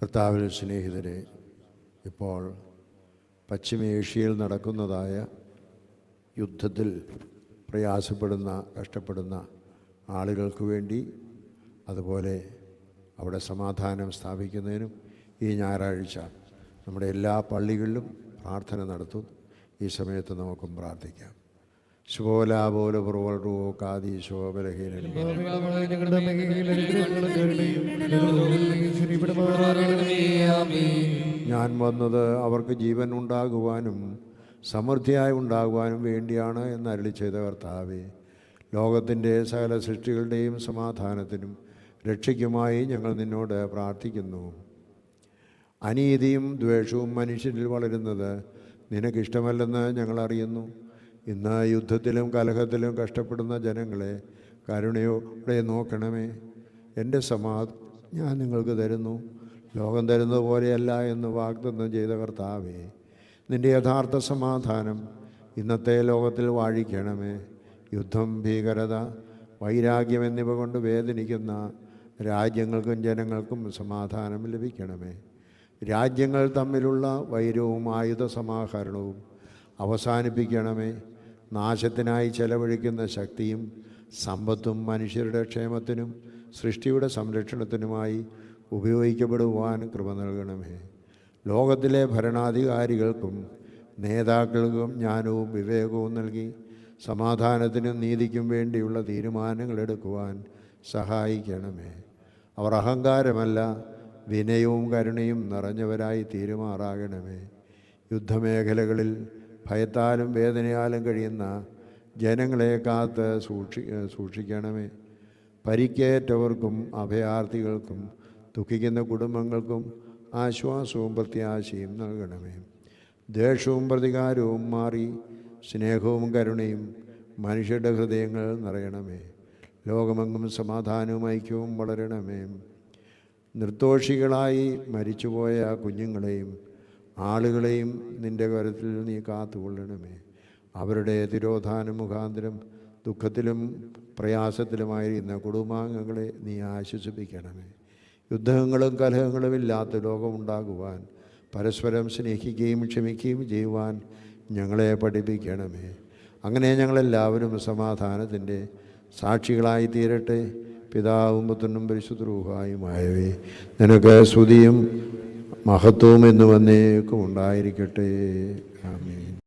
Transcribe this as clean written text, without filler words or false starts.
കർത്താവിൽ സ്നേഹിതരെ, ഇപ്പോൾ പശ്ചിമേഷ്യയിൽ നടക്കുന്നതായ യുദ്ധത്തിൽ പ്രയാസപ്പെടുന്ന കഷ്ടപ്പെടുന്ന ആളുകൾക്ക് വേണ്ടി, അതുപോലെ അവിടെ സമാധാനം സ്ഥാപിക്കുന്നതിനും ഈ ഞായറാഴ്ച നമ്മുടെ എല്ലാ പള്ളികളിലും പ്രാർത്ഥന നടത്തും. ഈ സമയത്ത് നമുക്കും പ്രാർത്ഥിക്കാം. ശുഭോലാപോല പുറവോ കാതി ശോഭലഹീന ഞാൻ വന്നത് അവർക്ക് ജീവൻ ഉണ്ടാകുവാനും സമൃദ്ധിയായി ഉണ്ടാകുവാനും വേണ്ടിയാണ് എന്ന് അരുളി ചെയ്ത കർത്താവേ, ലോകത്തിൻ്റെ സകല സൃഷ്ടികളുടെയും സമാധാനത്തിനും രക്ഷയ്ക്കുമായി ഞങ്ങൾ നിന്നോട് പ്രാർത്ഥിക്കുന്നു. അനീതിയും ദ്വേഷവും മനുഷ്യരിൽ വളരുന്നത് നിനക്കിഷ്ടമല്ലെന്ന് ഞങ്ങൾ അറിയുന്നു. ഇന്ന് യുദ്ധത്തിലും കലഹത്തിലും കഷ്ടപ്പെടുന്ന ജനങ്ങളെ കരുണയോടെ നോക്കണമേ. എൻ്റെ ഞാൻ നിങ്ങൾക്ക് തരുന്നു, ലോകം തരുന്നത് പോലെയല്ല എന്ന് വാഗ്ദത്തം ചെയ്ത കർത്താവേ, നിൻ്റെ യഥാർത്ഥ സമാധാനം ഇന്നത്തെ ലോകത്തിൽ വാഴിക്കണമേ. യുദ്ധം, ഭീകരത, വൈരാഗ്യം എന്നിവ കൊണ്ട് വേദനിക്കുന്ന രാജ്യങ്ങൾക്കും ജനങ്ങൾക്കും സമാധാനം ലഭിക്കണമേ. രാജ്യങ്ങൾ തമ്മിലുള്ള വൈരവും ആയുധ സമാഹരണവും അവസാനിപ്പിക്കണമേ. നാശത്തിനായി ചെലവഴിക്കുന്ന ശക്തിയും സമ്പത്തും മനുഷ്യരുടെ ക്ഷേമത്തിനും സൃഷ്ടിയുടെ സംരക്ഷണത്തിനുമായി ഉപയോഗിക്കപ്പെടുവാൻ കൃപ നൽകണമേ. ലോകത്തിലെ ഭരണാധികാരികൾക്കും നേതാക്കൾക്കും ജ്ഞാനവും വിവേകവും നൽകി സമാധാനത്തിനും നീതിക്കും വേണ്ടിയുള്ള തീരുമാനങ്ങൾ എടുക്കുവാൻ സഹായിക്കണമേ. അവർ അഹങ്കാരമല്ല, വിനയവും കരുണയും നിറഞ്ഞവരായി തീരുമാറാകണമേ. യുദ്ധമേഖലകളിൽ ഭയത്താലും വേദനയാലും കഴിയുന്ന ജനങ്ങളെ കാത്ത് സൂക്ഷിക്കണമേ. പരിക്കേറ്റവർക്കും അഭയാർത്ഥികൾക്കും ദുഃഖിക്കുന്ന കുടുംബങ്ങൾക്കും ആശ്വാസവും പ്രത്യാശയും നൽകണമേ. ദ്വേഷവും പ്രതികാരവും മാറി സ്നേഹവും കരുണയും മനുഷ്യരുടെ ഹൃദയങ്ങൾ നിറയണമേ. ലോകമെങ്ങും സമാധാനവും ഐക്യവും വളരണമേ. നിർദോഷികളായി മരിച്ചുപോയ കുഞ്ഞുങ്ങളെയും ആളുകളെയും നിൻ്റെ കരത്തിൽ നീ കാത്തുകൊള്ളണമേ. അവരുടെ തിരോധാന മുഖാന്തരം ദുഃഖത്തിലും പ്രയാസത്തിലുമായിരുന്ന കുടുംബാംഗങ്ങളെ നീ ആശ്വസിപ്പിക്കണമേ. യുദ്ധങ്ങളും കലഹങ്ങളും ഇല്ലാത്ത ലോകമുണ്ടാകുവാൻ പരസ്പരം സ്നേഹിക്കുകയും ക്ഷമിക്കുകയും ചെയ്യുവാൻ ഞങ്ങളെ പഠിപ്പിക്കണമേ. അങ്ങനെ ഞങ്ങളെല്ലാവരും സമാധാനത്തിൻ്റെ സാക്ഷികളായി തീരട്ടെ. പിതാവും പുത്രനും പരിശുദ്ധ റൂഹായുമായവേ, നിനക്ക് സ്തുതിയും മഹത്വവും എന്നു വന്നേക്കും ഉണ്ടായിരിക്കട്ടെ. ആമേൻ.